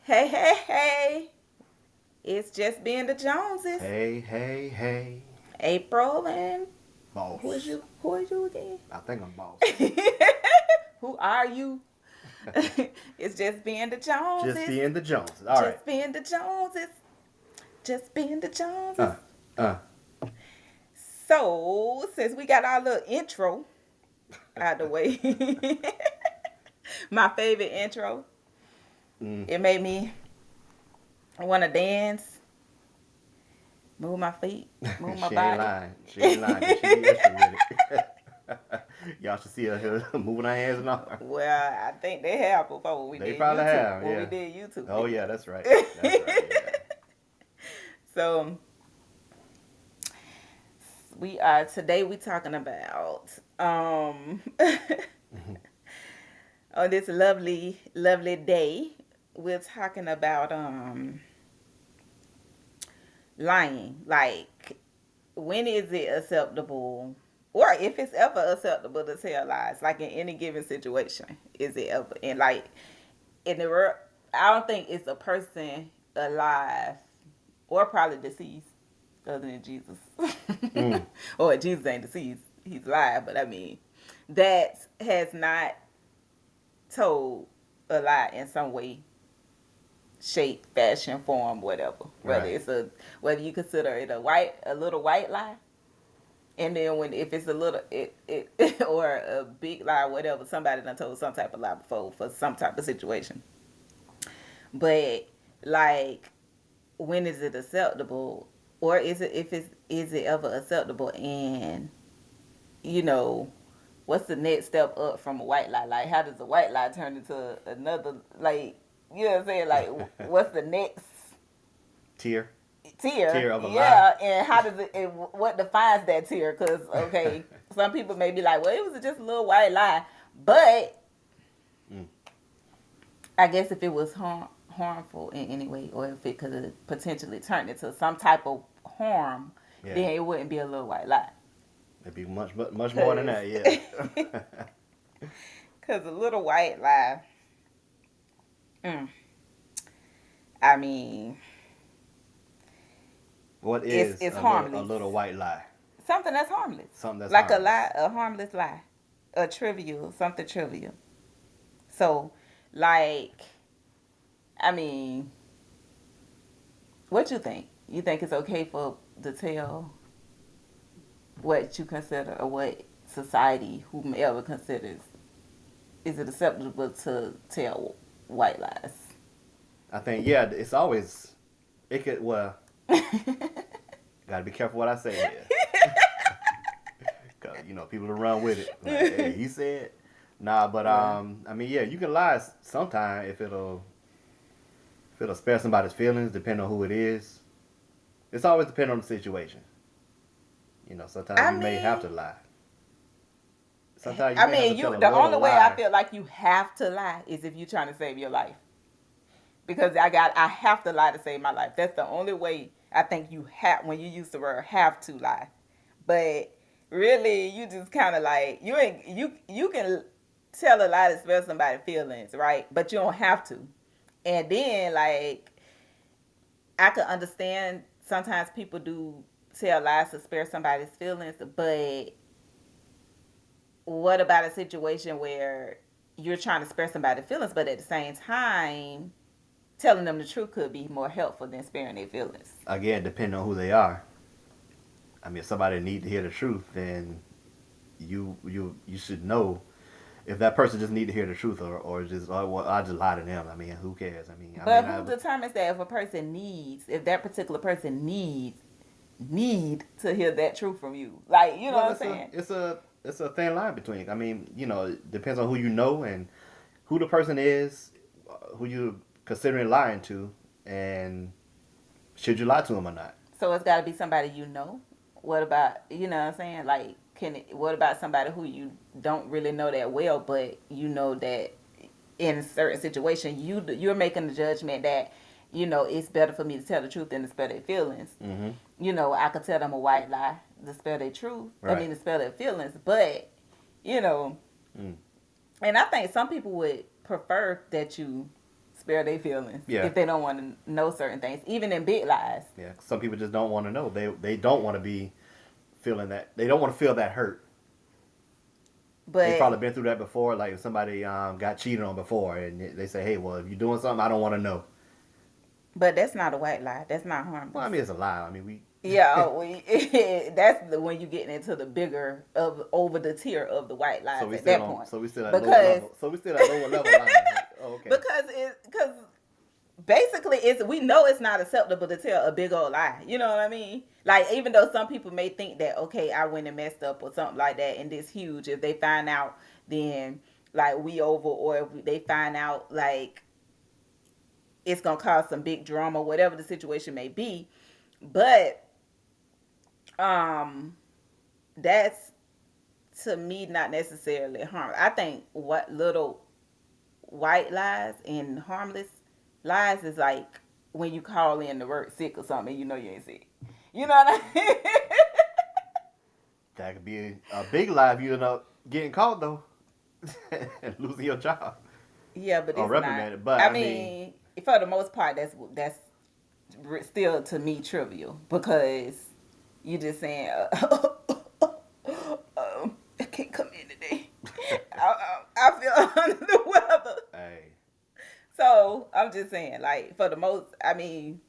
Hey, hey, hey. It's just being the Joneses. Hey, hey, hey, April and boss. who are you again? I think I'm boss. Who are you? It's just being the Just Joneses. being the Joneses. All right. Just being the Joneses. Just being the Joneses. Uh, uh. So, since we got our little intro out the way, my favorite intro, Mm. it made me want to dance, move my feet, move my She ain't body. lying. She ain't lying because she be extra with it. Y'all should see her moving her hands and all. Well, I think they have before when we They did probably YouTube. have, When we yeah. did YouTube Oh, yeah, that's right. That's right, videos. yeah. So we are today. We talking about on this lovely, lovely day. We're talking about lying. Like, when is it acceptable, or if it's ever acceptable to tell lies? Like in any given situation, is it ever? And like in the world, I don't think it's a person alive or probably deceased other than Jesus. Mm. Or Jesus ain't deceased, he's alive, but I mean, that has not told a lie in some way, shape, fashion, form, whatever. Right. Whether you consider it a little white lie, and then when if it's a little it or a big lie, whatever, somebody done told some type of lie before for some type of situation. But like, when is it acceptable, or is it ever acceptable? And you know, what's the next step up from a white lie? Like, how does a white lie turn into another, like, you know what I'm saying? Like, what's the next Tier. tier? Tier of a lie. Yeah, and how does what defines that tier? Because okay, some people may be like, well, it was just a little white lie, but Mm. I guess if it was harmful in any way, or if it could have potentially turned into some type of harm, Yeah. then it wouldn't be a little white lie. It'd be much more than Cause, that, yeah. cause a little white lie. Mm, I mean, What it's is it's a harmless. little white lie? Something that's harmless, Something that's like a harmless. lie, a harmless lie, a trivial, something trivial. So, like, I mean, what you think? You think it's okay for to tell what you consider, or what society, whomever considers, is it acceptable to tell white lies? I think, yeah, it's always, it could, well, gotta be careful what I say here. Cause, people will run with it. Like, hey, he said. Nah, but, Well, I mean, yeah, you can lie sometime if it'll spare somebody's feelings, depending on who it is. It's always depending on the situation. Sometimes I you may have mean, to lie. Sometimes you may have to you. tell a The little only way I lie. feel like you have to lie is if you're trying to save your life. Because I have to lie to save my life. That's the only way I think you have, when you use the word have to lie. But really, you just kind of like, you ain't you can tell a lie to spare somebody's feelings, right? But you don't have to. And then, like, I could understand sometimes people do tell lies to spare somebody's feelings, but what about a situation where you're trying to spare somebody's feelings, but at the same time, telling them the truth could be more helpful than sparing their feelings? Again, depending on who they are. I mean, if somebody need to hear the truth, then you should know if that person just need to hear the truth, or just, oh, well, I just lie to them. I mean, who cares? I mean, I may But not. who determines that if a person if that particular person need to hear that truth from you? Like, you know Well, what I'm saying? it's a thin line between. I mean, it depends on who you know and who the person is, who you considering lying to, and should you lie to them or not. So it's got to be somebody you know. What about, you know what I'm saying? Like, what about somebody who you don't really know that well, but you know that in a certain situation, you're making the judgment that, it's better for me to tell the truth than to spare their feelings. Mm-hmm. I could tell them a white lie to spare their truth. I Right. mean, to spare their feelings. But, you know, Mm. and I think some people would prefer that you spare their feelings Yeah. if they don't want to know certain things, even in big lies. Yeah. Some people just don't want to know. They don't want to be feeling that. They don't want to feel that hurt. They probably But been through that before. Like if somebody got cheated on before, and they say, "Hey, well, if you're doing something, I don't want to know." that's not a white lie. That's not Well, I harmless. mean, it's a lie. I mean, we. Yeah, that's when you getting into the bigger of over the tier of the white lies So we at still that on. point. So we still at lower Because level. So we still at lower level lines. Oh, okay. because basically we know it's not acceptable to tell a big old lie. You know what I mean? Like even though some people may think that okay, I went and messed up or something like that, and this huge. If they find out, then like we over, or if they find out like it's gonna cause some big drama, whatever the situation may be. But that's to me not necessarily harm. I think what little white lies and harmless lies is like when you call in to work sick or something and you know you ain't sick. You know what I mean? That could be a big lie if you end up getting caught though, and losing your job Yeah, but or it's reprimanded. not. But I I mean, mean, for the most part, that's still to me trivial because you just saying, I can't come in today. I feel under the weather. hey, So I'm just saying, like for the most, I mean,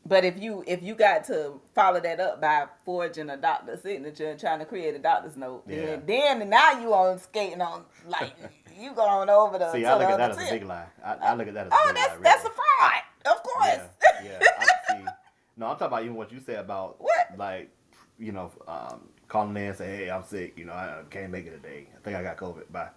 but if you got to follow that up by forging a doctor's signature and trying to create a doctor's note, Yeah. then now you on skating on like you going over the see, to I the look at that other as a tip. big lie. I look at that as a Oh, big lie. that's Really. a fraud, of course. Yeah, see. No, I'm talking about even what you said about What? like, calling in and say, "Hey, I'm sick. I can't make it today. I think I got COVID." Bye.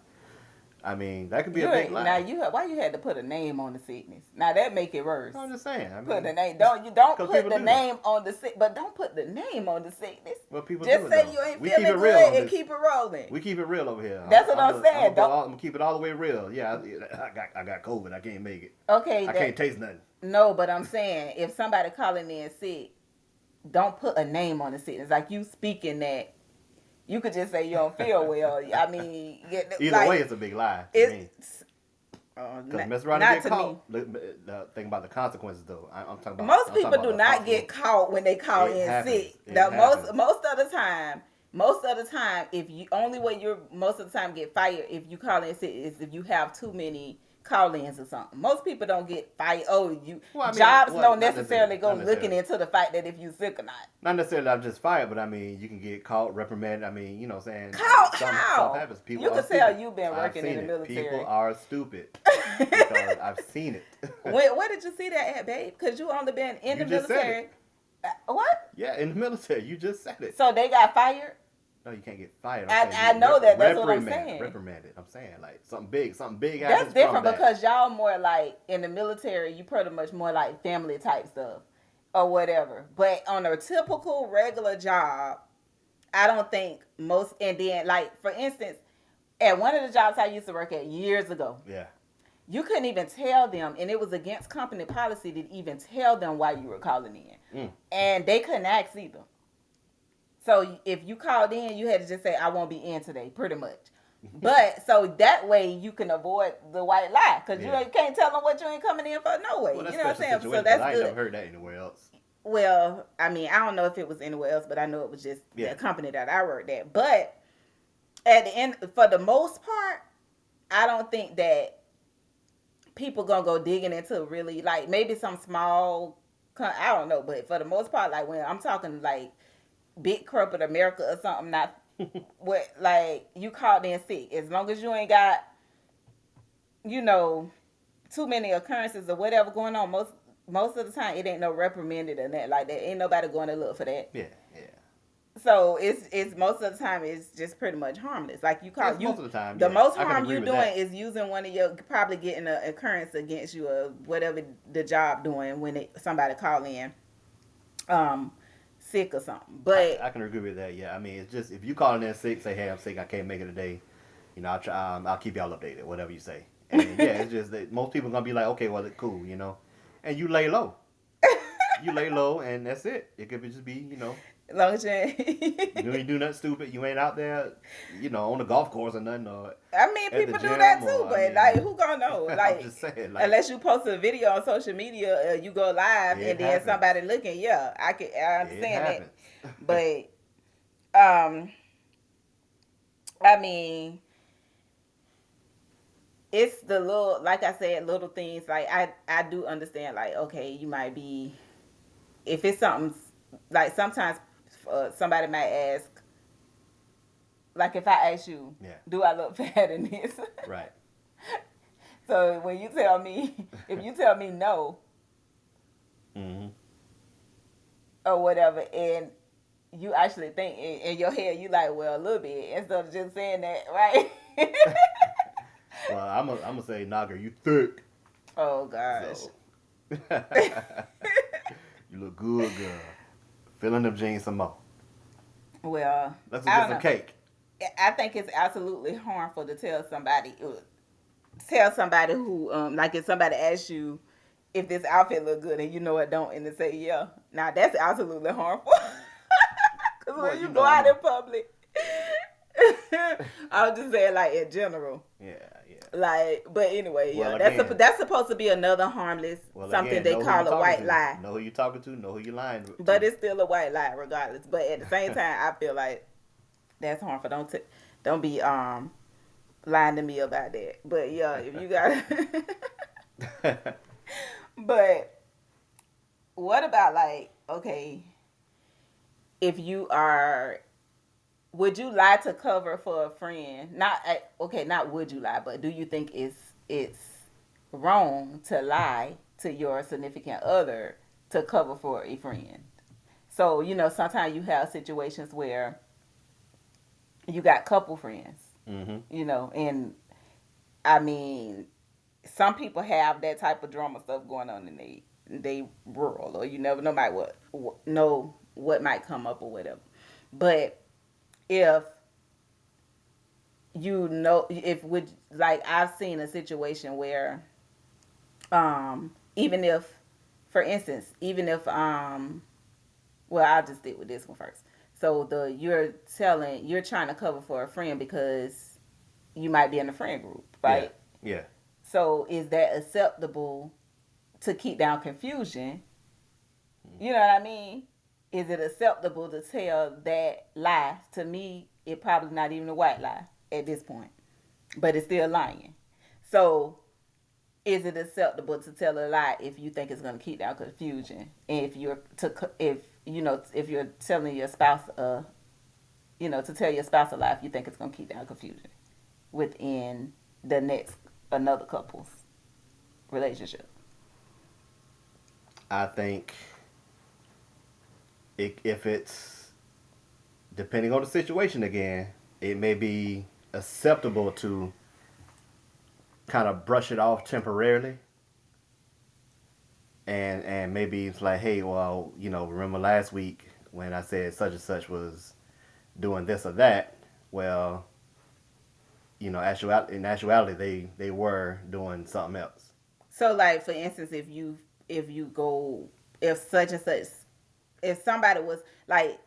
I mean, that could be a big lie. Now why you had to put a name on the sickness? Now that make it worse. I'm just saying. I mean, Put the name. Don't 'cause put people the do name on the sick, but don't put the name on the sickness. well, people Just do it, say though. you ain't We keep feeling it real good on and this. keep it rolling. We keep it real over here. That's what I'm saying. I'm gonna keep it all the way real. Yeah, I got COVID. I can't make it. Okay, I can't taste nothing. no, but I'm saying if somebody calling in sick, don't put a name on the sickness. Like you speaking that, you could just say you don't feel well. I mean, Either way, it's a big lie to me. It's Because mess around and get caught. The thing about the consequences, though, I'm talking about. Most I'm people talking do about the not get consequences. caught when they call It in happens. sick. It The happens. most of the time, if you only way you're most of the time get fired if you call in sick is if you have too many call-ins or something. Most people don't get fired. Jobs don't necessarily go looking into the fact that if you sick or not. Not necessarily I'm just fired, but I mean you can get caught, reprimanded. I mean, what I'm saying? How? Stuff happens. People You are can tell stupid. you've been working in the military. People are stupid because I've seen it. Where did you see that at, babe? Because you only been in You the just said military. What? Yeah, in the military, you just said it. So they got fired? No, you can't get fired. I know that. That's what I'm saying. Reprimanded. I'm saying like something big happens. That's different from that. because y'all more like in the military. You pretty much more like family type stuff or whatever. But on a typical regular job, I don't think most. And then like for instance, at one of the jobs I used to work at years ago, Yeah. you couldn't even tell them, and it was against company policy to even tell them why you were calling in, and they couldn't ask either. So if you called in, you had to just say, "I won't be in today," pretty much. But so that way you can avoid the white lie because you can't tell them what you ain't coming in for no way. Well, you know what I'm saying? So I that's ain't good. never heard that anywhere else. Well, I mean, I don't know if it was anywhere else, but I know it was just the company that I worked at. But at the end, for the most part, I don't think that people gonna go digging into really like maybe some small. I don't know, but for the most part, like when I'm talking like big corporate America or something, not what like you called in sick. As long as you ain't got, too many occurrences or whatever going on, most of the time it ain't no reprimanded or that like that. Ain't nobody going to look for that. Yeah. So it's most of the time it's just pretty much harmless. Like you call most of the time. The Yeah. most I can harm agree you with doing that. is using one of your probably getting an occurrence against you or whatever the job doing when somebody call in sick or something. But I can agree with that. Yeah, I mean it's just if you calling in sick, say hey I'm sick, I can't make it today. I'll try. I'll keep y'all updated, whatever you say. And it's just that most people gonna be like, okay, well, it's cool, and you lay low. You lay low, and that's it. It could just be. As long as you You ain't. ain't do nothing stupid. You ain't out there, on the golf course or nothing, or I mean, at the people do that gym, too, or I but like, mean, who gonna know? I'm Like, just saying, like unless you post a video on social media, you go live, it and then happens. somebody looking. Yeah, I It understand that, happens. but um, I mean, it's the little, like I said, little things. Like I do understand. Like, okay, you might be, if it's something like sometimes somebody might ask, like if I ask you, Yeah. do I look fat in this? Right. So when you tell me, if you tell me no Mm-hmm. or whatever, and you actually think in your head, you like, well, a little bit, instead of just saying that, right? Well, I'm gonna say, Naga, you thick. Oh gosh. So you look good, girl. Filling them jeans some more. Well, Let's go I get don't some know. cake. I think it's absolutely harmful to tell somebody who like if somebody asks you if this outfit look good and you know it don't, and they say yeah. Now that's absolutely harmful. Because Well, when you go out I'm in public, I was just saying like in general. yeah, yeah. Like, but anyway, Well, yeah, again, that's supposed to be another harmless something they know who you call a talking white to. lie, Know who you talking to. Know who you lying but to. it's still a white lie regardless. But at the same time, I feel like that's harmful. Don't be lying to me about that. But yeah, if you got, but what about like okay, if you are, would you lie to cover for a friend? Not okay, not would you lie, but do you think it's wrong to lie to your significant other to cover for a friend? So sometimes you have situations where you got couple friends, Mm-hmm. and I mean, some people have that type of drama stuff going on in they world, or you never know what might come up or whatever. But if if would like I've seen a situation where even if, for instance, even if well, I'll just stick with this one first. So you're trying to cover for a friend because you might be in a friend group, Yeah. right? Yeah. So is that acceptable to keep down confusion? You know what I mean? Is it acceptable to tell that lie? To me, it probably not even a white lie at this point, but it's still lying. So is it acceptable to tell a lie if you think it's going to keep down confusion, and if you're telling your spouse to tell your spouse a lie if you think it's going to keep down confusion within the next another couple's relationship? I think if it's depending on the situation again, it may be acceptable to kind of brush it off temporarily, and maybe it's like, hey, well, remember last week when I said such and such was doing this or that? Well, in actuality, they were doing something else. So, like for instance, if you go if such and such if somebody was like,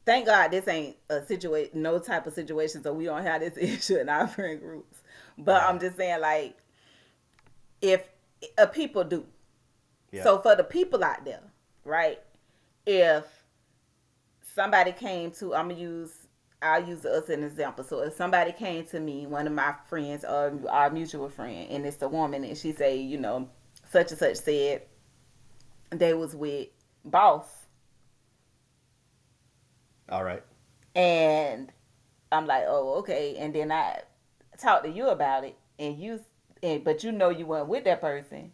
thank God this ain't a situation, no type of situation, so we don't have this issue in our friend groups. But I'm Right. just saying, like, if people do. Yeah. So for the people out there, right? If somebody came to, I'll use us as an example. So if somebody came to me, one of my friends or our mutual friend, and it's a woman, and she say, such and such said they was with boss, All right. and I'm like, oh, okay. And then I talk to you about it, but you weren't with that person.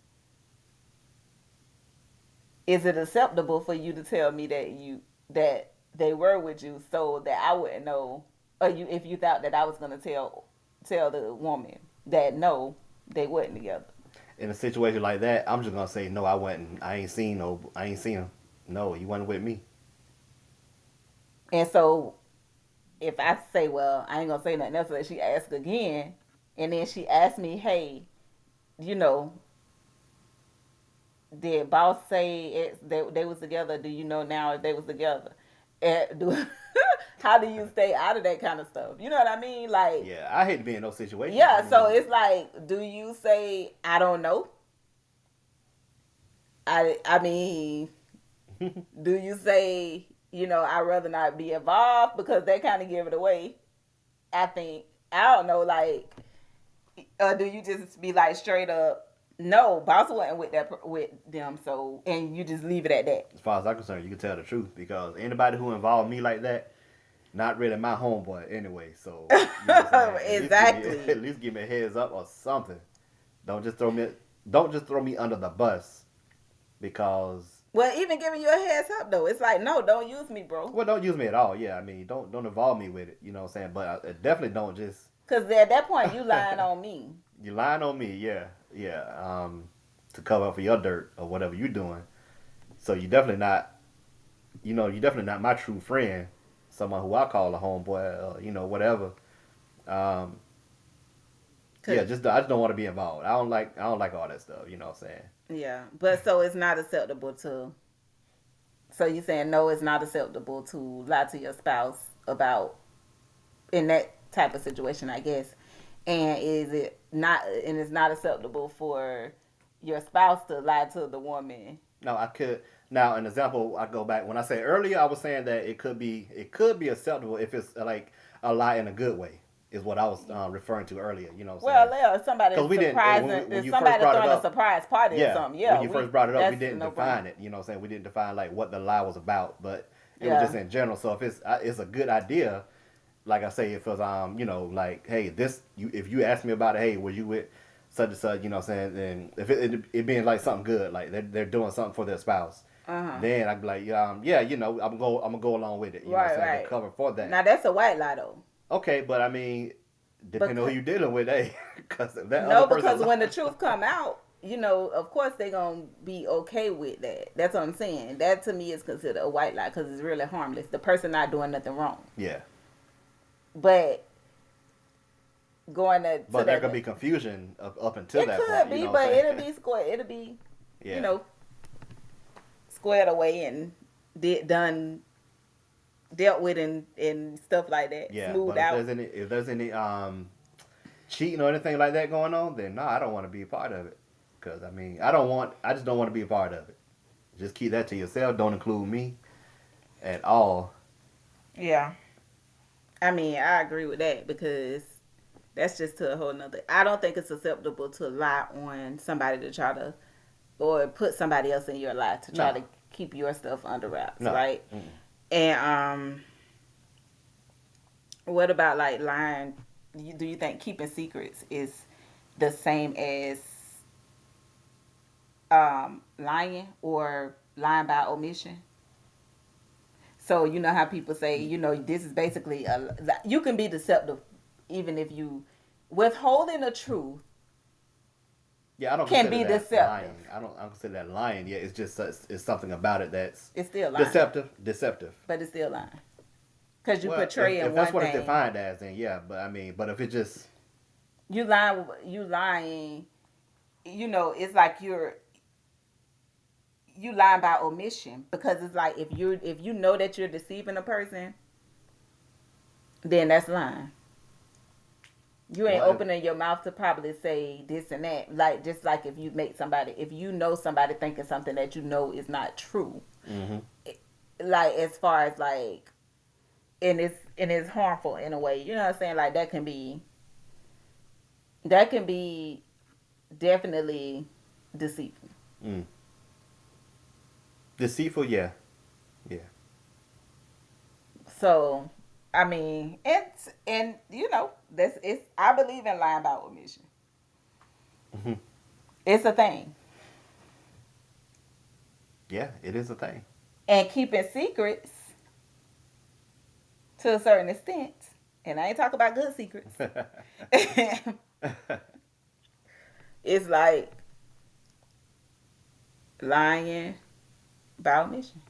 Is it acceptable for you to tell me that they were with you, so that I wouldn't know, or if you thought that I was gonna tell the woman that no, they wasn't together? In a situation like that, I'm just gonna say no. I wasn't. I ain't seen no. I ain't seen him. No, he wasn't with me. And so if I say, well, I ain't gonna say nothing else, so she asks again, and then she asks me, hey, you know, did boss say they was together? Do you know now if they was together? do how do you stay out of that kind of stuff? You know what I mean? Like, Yeah, I hate to be in those situations. I yeah. So mean, it's like, do you say I don't know? I mean, do you say, I'd rather not be involved because they kind of give it away? I think I don't know, like, or do you just be like straight up? No, boss wasn't with them, so and you just leave it at that. as far as I'm concerned, you can tell the truth because anybody who involved me like that, not really my homeboy anyway. So you know what I'm saying. At least give me Exactly. at least give me a heads up or something. Don't just throw me don't just throw me under the bus because Well, even giving you a heads up though, it's like, no, don't use me, bro. well, don't use me at all. Yeah, I mean, don't involve me with it. You know what I'm saying. But I definitely don't just. Cause at that point you lying on me. You lying on me, yeah, yeah. To cover up for your dirt or whatever you doing. So you definitely not, you definitely not my true friend. Someone who I call a homeboy, or whatever. Um, yeah, I just don't want to be involved. I don't like all that stuff. You know what I'm saying? Yeah, but so it's not acceptable to. So you saying no, it's not acceptable to lie to your spouse about in that type of situation, I guess. And is it not? And it's not acceptable for your spouse to lie to the woman. No, I could. Now, an example, I go back when I said earlier, I was saying that it could be acceptable if it's like a lie in a good way, is what I was referring to earlier. You know what I'm Well, saying? yeah, if somebody Because we didn't surprising, when if you first somebody brought it throwing a up. surprise party or Yeah, something, yeah, when you first brought it up, we didn't no define problem. it. You know what I'm saying? We didn't define like what the lie was about, but it was Yeah, just in general. So if it's a good idea, like I say, if it's like hey, if you ask me about it, hey, were you with such and such, you know what I'm saying? And if it being like something good, like they're doing something for their spouse, then I'd be like, yeah, I'm gonna go along with it. You know what I'm right, saying? right. To cover for that. Now that's a white lie though. Okay, but I mean, depending on who Because you're dealing with, hey, because if that other no, person, because when the truth come out, of course they gonna be okay with that. That's what I'm saying. That to me is considered a white lie because it's really harmless. The person not doing nothing wrong. yeah. But going to But there that, could be confusion up until it that could point. You be, know what but I'm it'll saying? be square. It'll be, Yeah. squared away and dealt with and stuff like that. Yeah, Smoothed but if out. there's any cheating or anything like that going on, then no, I don't want to be a part of it. Cause I mean, I just don't want to be a part of it. Just keep that to yourself. Don't include me at all. Yeah. I mean, I agree with that because that's just to a whole nother. I don't think it's acceptable to lie on somebody to try to, or put somebody else in your life to try No, to keep your stuff under wraps, no. right? Mm-mm. And what about like lying? Do you think keeping secrets is the same as lying or lying by omission? So you know how people say, this is basically you can be deceptive even if you withholding the truth Yeah, I don't can consider be that deceptive. lying. I don't consider that lying. Yeah, it's just it's something about it that's It's still lying, deceptive. but it's still lying because you Well, portraying if that's one what it's thing. defined as, then yeah. But I mean, but if it just You lying. You lying. It's like you lying by omission because it's like if you know that you're deceiving a person, then that's lying. You ain't well, opening your mouth to probably say this and that. Like just like if you know somebody thinking something that you know is not true, mm-hmm. like as far as like, and it's harmful in a way. You know what I'm saying? Like that can be definitely deceitful. Mm. Deceitful, yeah, yeah. So, I mean, it's I believe in lying by omission. Mm-hmm. It's a thing. Yeah, it is a thing. And keeping secrets to a certain extent, and I ain't talking about good secrets. It's like lying by omission.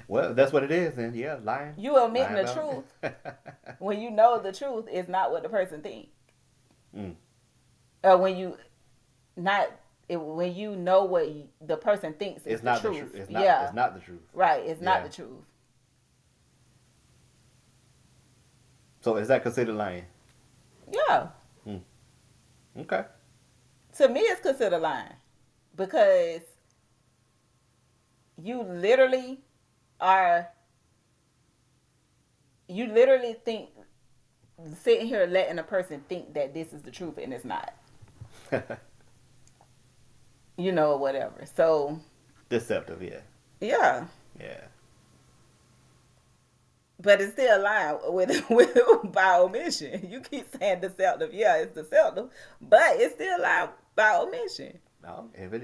Well, that's what it is, then. Yeah, lying. You admitting Lying the about truth it. when you know the truth is not what the person thinks. Mm. Or when you not when you know what the person thinks is It's the not the truth. truth. It's Yeah. It's not the truth. Right. It's not Yeah. the truth. So is that considered lying? Yeah. Okay. To me, it's considered lying because you literally are. You literally think sitting here letting a person think that this is the truth and it's not. You know, whatever. So Deceptive, yeah. yeah. Yeah. But it's still lying with by omission. You keep saying deceptive. Yeah, it's deceptive, but it's still lying by omission. No, if it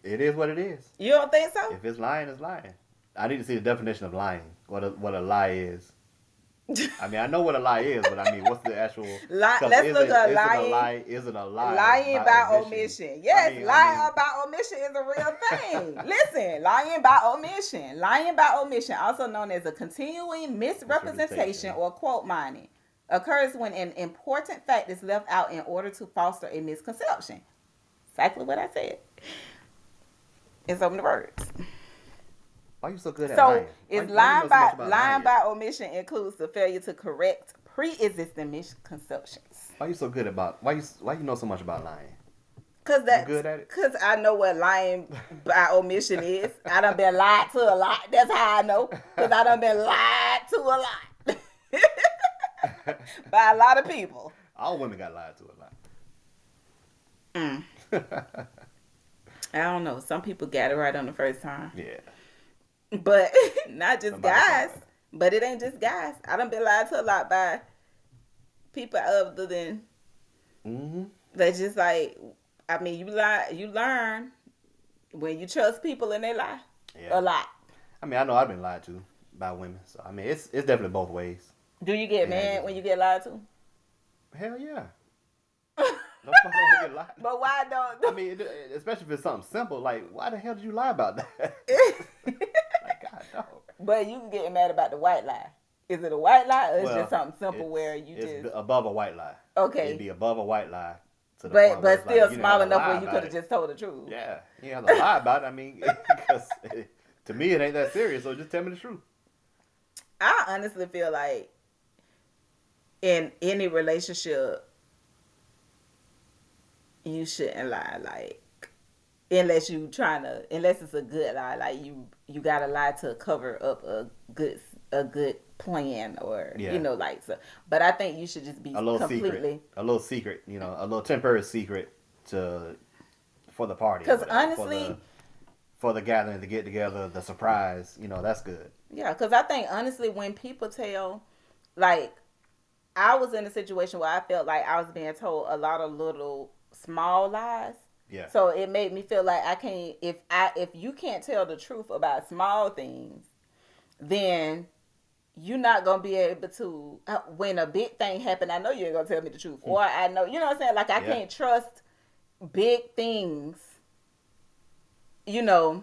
is what it is. You don't think so? If it's lying, it's lying. I need to see the definition of lying. What a lie is. I mean, I know what a lie is, but I mean, what's the actual? Let's look at lying. Isn't a lie Lying by omission. Yes, lying about omission is a real thing. Listen, lying by omission. Lying by omission, also known as a continuing misrepresentation or quote mining, occurs when an important fact is left out in order to foster a misconception. Exactly what I said. In so many words. Why are you so good at lying? Is lying by omission includes the failure to correct pre-existing misconceptions. Why are you so good about why you know so much about lying? Cause that's good at it. Cause I know what lying by omission is. I done been lied to a lot. That's how I know. Cause I done been lied to a lot by a lot of people. All women got lied to a lot. I don't know. Some people got it right on the first time. Yeah. But not just guys. But it ain't just guys. I done been lied to a lot by people other than they just like, I mean, you learn when you trust people and they lie a lot. I mean, I know I've been lied to by women. So I mean, it's definitely both ways. Do you get mad when you get lied to? Hell yeah. Nobody don't get lied. But why don't? I mean, especially if it's something simple, like why the hell did you lie about that? Like, God, no. But you can get mad about the white lie. Is it a white lie or is it just something simple where you it's just above a white lie? Okay. It'd be above a white lie. To the but point still like, small enough where you could have just told the truth. Yeah, you have to lie about it. I mean, because to me it ain't that serious. So just tell me the truth. I honestly feel like in any relationship, you shouldn't lie. Like, unless it's a good lie. Like you gotta lie to cover up a good plan or like so. But I think you should just be a little secret, a little temporary secret for the party. Because honestly, for the gathering, the get together, the surprise, that's good. Yeah, because I think honestly, when people tell, like, I was in a situation where I felt like I was being told a lot of little small lies. Yeah. So it made me feel like I can't. If you can't tell the truth about small things, then you're not gonna be able to. When a big thing happen, I know you ain't gonna tell me the truth, or I know you know what I'm saying. Like I can't trust big things. Or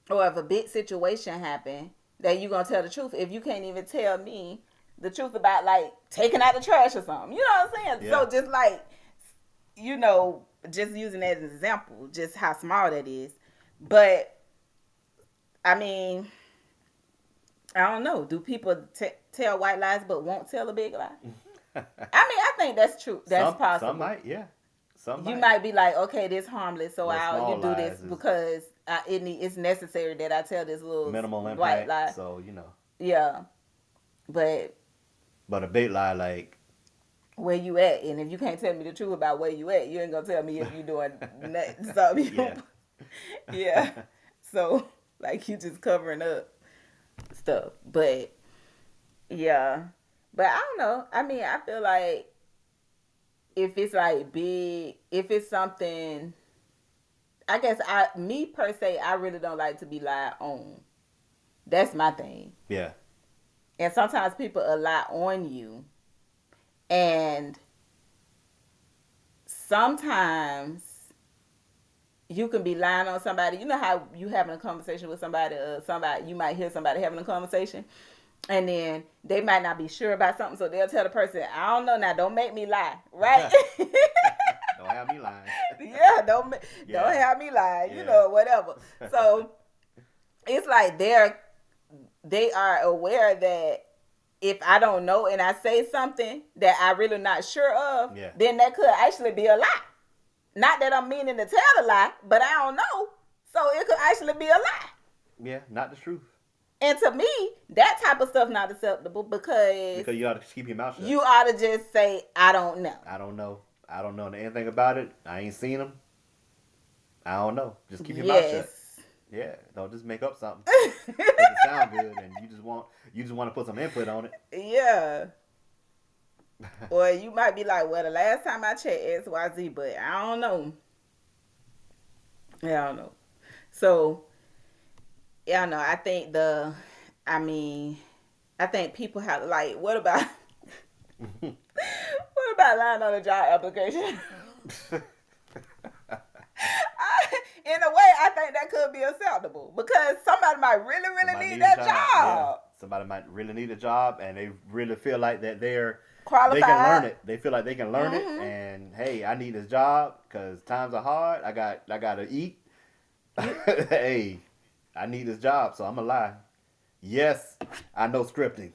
if a big situation happen, that you gonna tell the truth. If you can't even tell me the truth about like taking out the trash or something, you know what I'm saying? Yeah. So just like just using that as an example, just how small that is. But I mean, I don't know. Do people tell white lies but won't tell a big lie? I mean, I think that's true. That's possible. Some might, yeah. You might be like, okay, this harmless, so you do this because it's necessary that I tell this little minimal impact, white lie. So Yeah, but a big lie like where you at, and if you can't tell me the truth about where you at, you ain't gonna tell me if you doing something. Yeah. So like you just covering up stuff, but yeah, but I don't know. I mean, I feel like if it's like big, if it's something, I guess me per se, I really don't like to be lied on. That's my thing. Yeah. And sometimes people lie on you, and sometimes you can be lying on somebody. You know how you having a conversation with somebody, you might hear somebody having a conversation, and then they might not be sure about something, so they'll tell the person, I don't know now, don't make me lie, right? Don't have me lying. Yeah, don't Yeah. have me lying, Yeah. whatever. So it's like they are aware that if I don't know and I say something that I really not sure of, Yeah. then that could actually be a lie. Not that I'm meaning to tell a lie, but I don't know. So it could actually be a lie. Yeah, not the truth. And to me, that type of stuff not acceptable because Because you ought to keep your mouth shut. you ought to just say, I don't know. I don't know. I don't know anything about it. I ain't seen them. I don't know. Just keep your mouth shut. Yeah, don't just make up something. Because it sound good and you just want to put some input on it. Yeah. Or you might be like, well, the last time I checked XYZ, but I don't know. Yeah, I don't know. So, yeah, no, I think people have, like, what about lying on a job application? In a way, I think that could be acceptable because somebody might really, really need that job. Yeah. Somebody might really need a job, and they really feel like that they're qualified. They can learn it. They feel like they can learn it, and hey, I need this job because times are hard. I got to eat. Hey, I need this job, so I'm gonna lie. Yes, I know scripting.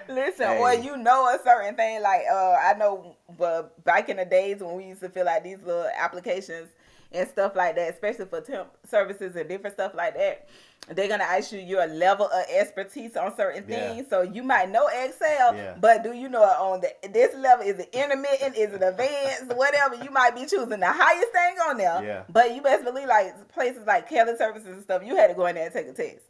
Listen, hey. Or a certain thing like I know, but back in the days when we used to feel like these little applications and stuff like that, especially for temp services and different stuff like that, they're gonna ask you your level of expertise on certain things. So you might know Excel, but do you know it on this level? Is it intermittent? Is it advanced? Whatever. You might be choosing the highest thing on there. Yeah. But you best believe like places like Kelly Services and stuff, you had to go in there and take a test.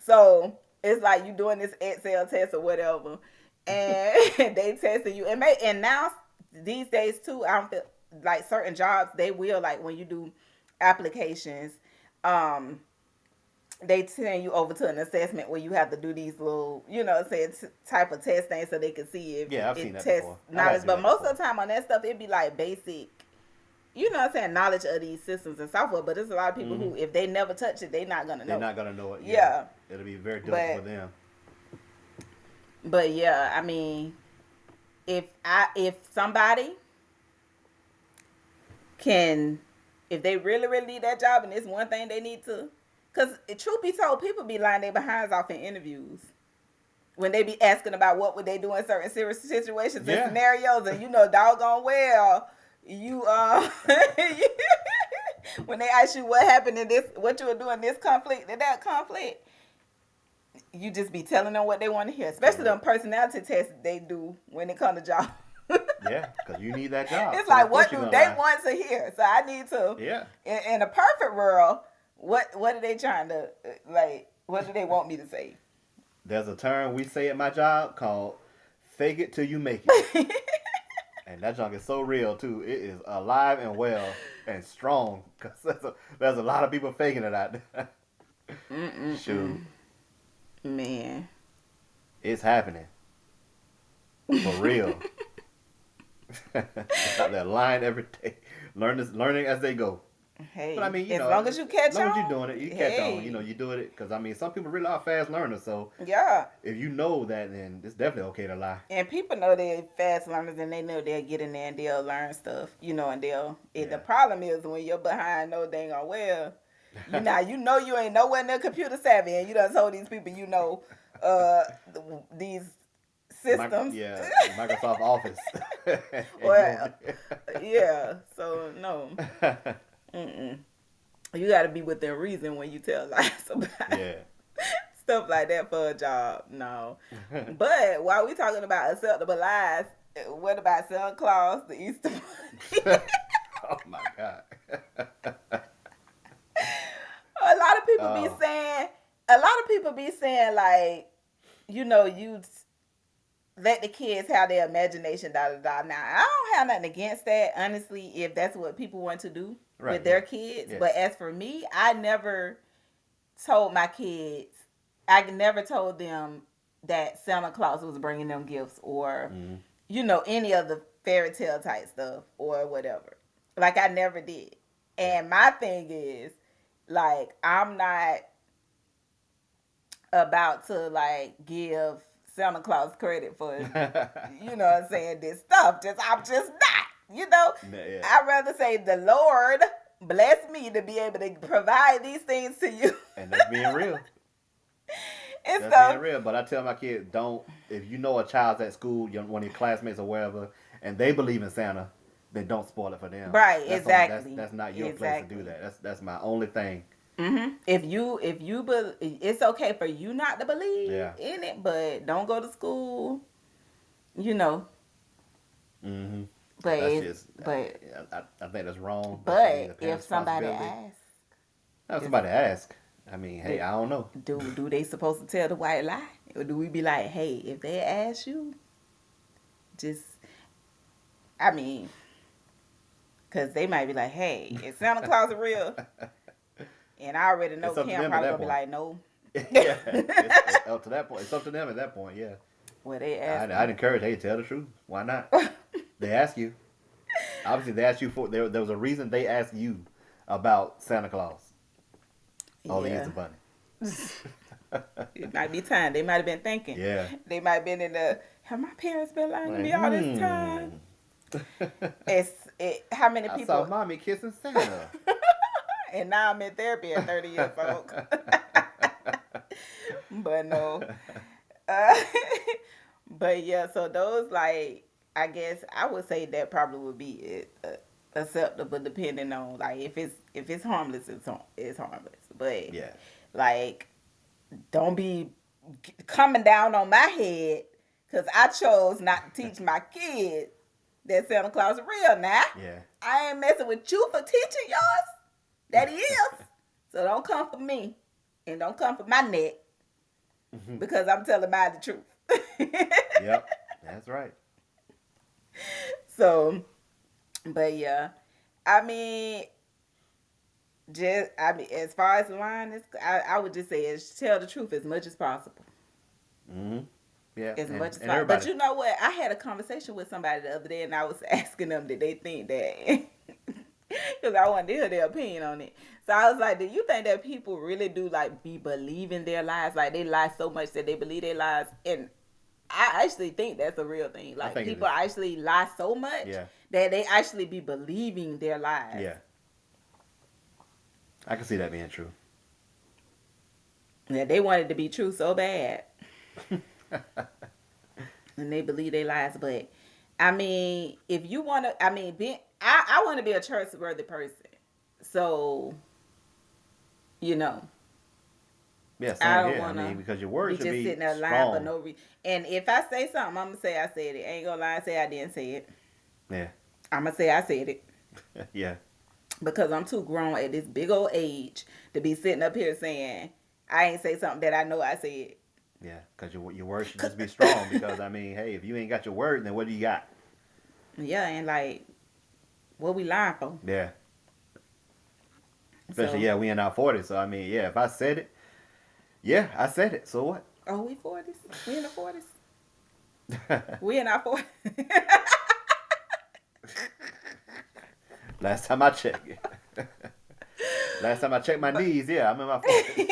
So it's like you doing this Excel test or whatever, and they testing you. And now these days too, I don't feel like certain jobs they will, like when you do applications, they send you over to an assessment where you have to do these little, type of test things so they can see if I've it seen that tests before. knowledge. But most of the time on that stuff, it'd be like basic. Knowledge of these systems and software, but there's a lot of people who, if they never touch it, they're not gonna know. They're not gonna know it. Yeah. It'll be very difficult for them. But yeah, I mean, if somebody can, if they really, really need that job and it's one thing they need to, because truth be told, people be lying their behinds off in interviews. When they be asking about what would they do in certain serious situations and scenarios, and doggone well, when they ask you what happened in this, what you were doing this conflict and that conflict, you just be telling them what they want to hear, especially them personality tests they do when it comes to job. Yeah, because you need that job. It's like, what do they want to hear? So I need to. Yeah. In a perfect world, what are they trying to like? What do they want me to say? There's a term we say at my job called "fake it till you make it." And that junk is so real too. It is alive and well and strong. Cause there's a lot of people faking it out there. Shoot, man, it's happening for real. Out there lying every day, learning as they go. Hey, but I mean, as long as you catch on, as long as you're doing it, you catch on. You do it because I mean, some people really are fast learners. So yeah, if you know that, then it's definitely okay to lie. And people know they're fast learners, and they know they'll get in there and they'll learn stuff. And they'll. The problem is when you're behind, no dang on well. You ain't nowhere near computer savvy, and you done told these people these systems. Microsoft Office. Well, so no. You got to be within reason when you tell lies about stuff like that for a job. No. But while we talking about acceptable lies, what about Santa Claus, the Easter Bunny? Oh my God. A lot of people be saying like, you let the kids have their imagination, da da da. Now, I don't have nothing against that, honestly, if that's what people want to do with their kids. Yes. But as for me, I never told my kids, I never told them that Santa Claus was bringing them gifts or, any of the fairy tale type stuff or whatever. Like, I never did. And my thing is, like, I'm not about to, like, give Santa Claus credit for, you know what I'm saying, this stuff. I'm just not, you know. Yeah. I'd rather say the Lord bless me to be able to provide these things to you. And that's being real. And That's being so, real. But I tell my kids, don't, if you know a child's at school, one of your classmates or wherever, and they believe in Santa, then don't spoil it for them. right, That's exactly. that's not your place to do that. That's my only thing. If you it's okay for you not to believe Yeah. in it, but don't go to school, you know. Mm-hmm. But That's it, just, but I think that's wrong. That should be the but if parents' somebody responsibility. asks, Now, somebody ask. I mean, hey, I don't know. do they supposed to tell the white lie, or do we be like, hey, if they ask you, just, I mean, because they might be like, hey, is Santa Claus real? And I already know It's up to Cam them at probably that gonna be point. like, no. Yeah, it's up to that point. It's up to them at that point. Yeah, Well, they ask. I'd encourage. Hey, tell the truth. Why not? They ask you. Obviously, they asked you for. There was a reason they asked you about Santa Claus. Oh, he is the bunny. It might be time. They might have been thinking. Yeah. They might have been in the, have my parents been lying to me all this time? How many I people? saw mommy kissing Santa. And now I'm in therapy at 30 years old. But no. Uh, but yeah, so those, like, I guess I would say that probably would be acceptable depending on, like, if it's harmless, it's harmless. But Yeah. like, don't be coming down on my head because I chose not to teach my kids that Santa Claus is real now. Yeah. I ain't messing with you for teaching yours. That he is. So don't come for me. And don't come for my neck. Because I'm telling mine the truth. Yep. That's right. So, but yeah. I mean, as far as lying, I would just say is tell the truth as much as possible. Mm-hmm. Yeah. As much as possible. everybody. But you know what? I had a conversation with somebody the other day, and I was asking them, did they think that? Because I wanted to hear their opinion on it. So I was like, do you think that people really do, like, be believing their lies? Like, they lie so much that they believe their lies? And I actually think that's a real thing. Like, people actually lie so much that they actually be believing their lies. Yeah. I can see that being true. Yeah, they wanted to be true so bad. And they believe their lies. But, I mean, if you want to, I want to be a trustworthy person. So, you know. Yeah, same here. I mean, because your words should be sitting there lying for no reason. And if I say something, I'm going to say I said it. I ain't going to lie and say I didn't say it. Yeah. I'm going to say I said it. Yeah. Because I'm too grown at this big old age to be sitting up here saying I ain't say something that I know I said. Yeah, because your words should just be strong. Because, I mean, hey, if you ain't got your word, then what do you got? Yeah, and like, what we lying for? Yeah. Especially, we in our 40s. So, I mean, if I said it, I said it. So what? Oh, we 40s? We in the 40s? We in our 40s? Last time I checked. Last time I checked my knees, I'm in my 40s.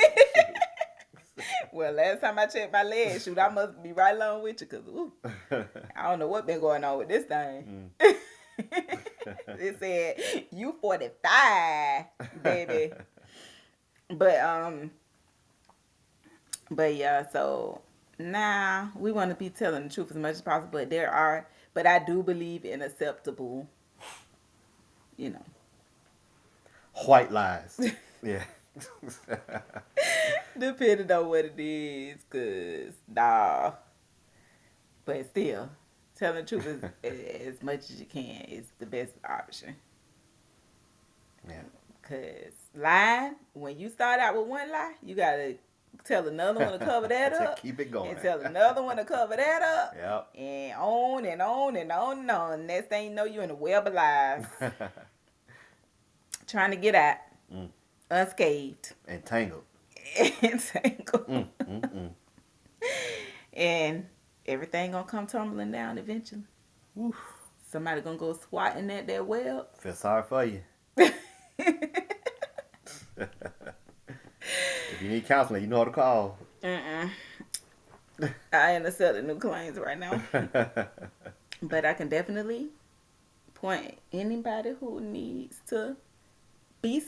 Well, last time I checked my legs, shoot, I must be right along with you, because I don't know what been going on with this thing. It said, you 45, baby. But yeah, so now we want to be telling the truth as much as possible. But I do believe in acceptable, white lies. Yeah. Depending on what it is, cause nah. But still, telling the truth is, as much as you can is the best option. Yeah. Cause lying, when you start out with one lie, you gotta tell another one to cover that up. Keep it going. And tell another one to cover that up. Yep. And on and on and on and on. Next thing you know, you in a web of lies. Trying to get out. Unscathed. Entangled. Entangled. And everything gonna come tumbling down eventually. Oof. Somebody gonna go swatting at that web. Feel sorry for you. If you need counseling, you know how to call. I ain't accepting new claims right now. But I can definitely point anybody who needs to be,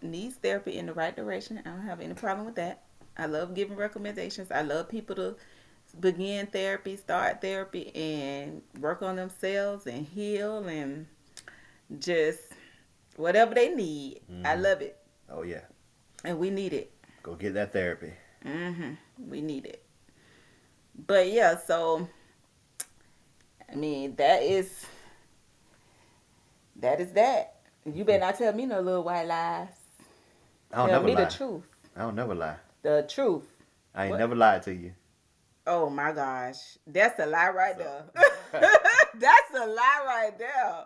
needs therapy in the right direction. I don't have any problem with that. I love giving recommendations. I love people to begin therapy, start therapy, and work on themselves and heal and just whatever they need. I Hmm. love it. Oh yeah. And we need it. Go get that therapy. We need it. But yeah, so I mean that is that. You better not tell me no little white lies. I don't Tell never me the lie. truth. I don't never lie. The truth. I ain't What? never lied to you. Oh my gosh. That's a lie right So there. That's a lie right there.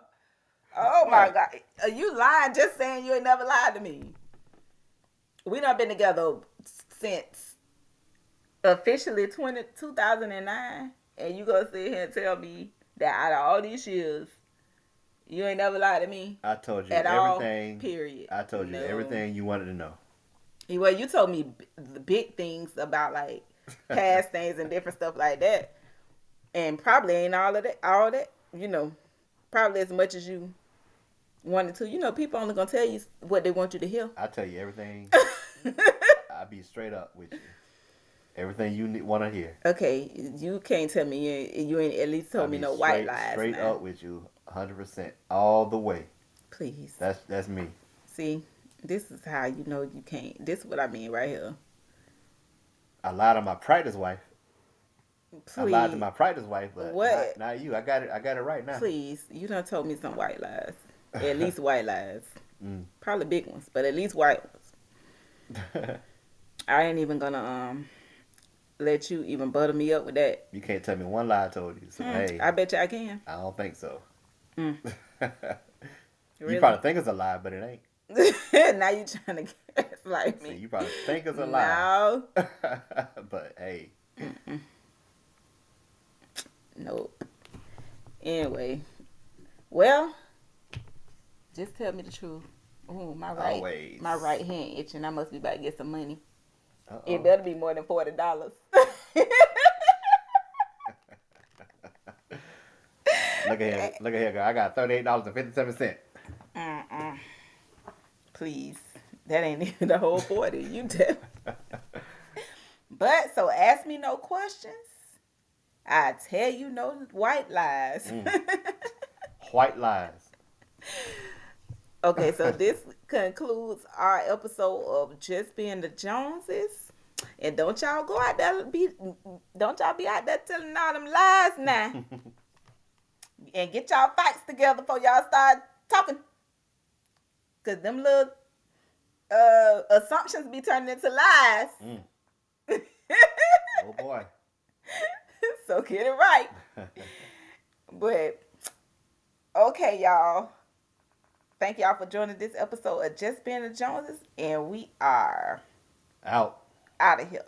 Oh my what? God. Are you lying just saying you ain't never lied to me? We done been together since officially 2009, and you gonna sit here and tell me that out of all these years, you ain't never lied to me I told you at all, everything. period. I told you No. everything you wanted to know. Well, you told me the big things about like past things and different stuff like that, and probably ain't all that, probably as much as you wanted to. People only gonna tell you what they want you to hear. I tell you everything. I be straight up with you. Everything you want to hear. Okay, you can't tell me you ain't at least I told me be no white straight lies straight now. up with you, 100% all the way. Please. That's me. See, this is how you know you can't. This is what I mean right here. I lied to my practice wife. I lied to Please. my practice wife, but not What? not you. I got it. I got it right now. Please. You done told me some white lies. At least white lies. Mm. Probably big ones, but at least white ones. I ain't even gonna let you even butter me up with that. You can't tell me one lie I told you. So hey, I bet you I can. I don't think so. Mm, You really? probably think it's a lie, but it ain't. Now you trying to gaslight See, me. you probably think it's a lie, No. but hey, Mm-mm. Nope. Anyway, well, just tell me the truth. Ooh, always. my right hand itching. I must be about to get some money. Uh It oh. better be more than $40. Look at here, girl. I got $38.57. Mm-mm. Please, that ain't even the whole 40. You tell. But so ask me no questions. I tell you no white lies. Mm. White lies. Okay, so this concludes our episode of Just Being the Joneses. And don't y'all don't y'all be out there telling all them lies now. And get y'all facts together before y'all start talking. Cause them little assumptions be turning into lies. Mm. Oh boy. So get it right. But okay, y'all. Thank y'all for joining this episode of Just Being the Joneses. And we are Out. out of here.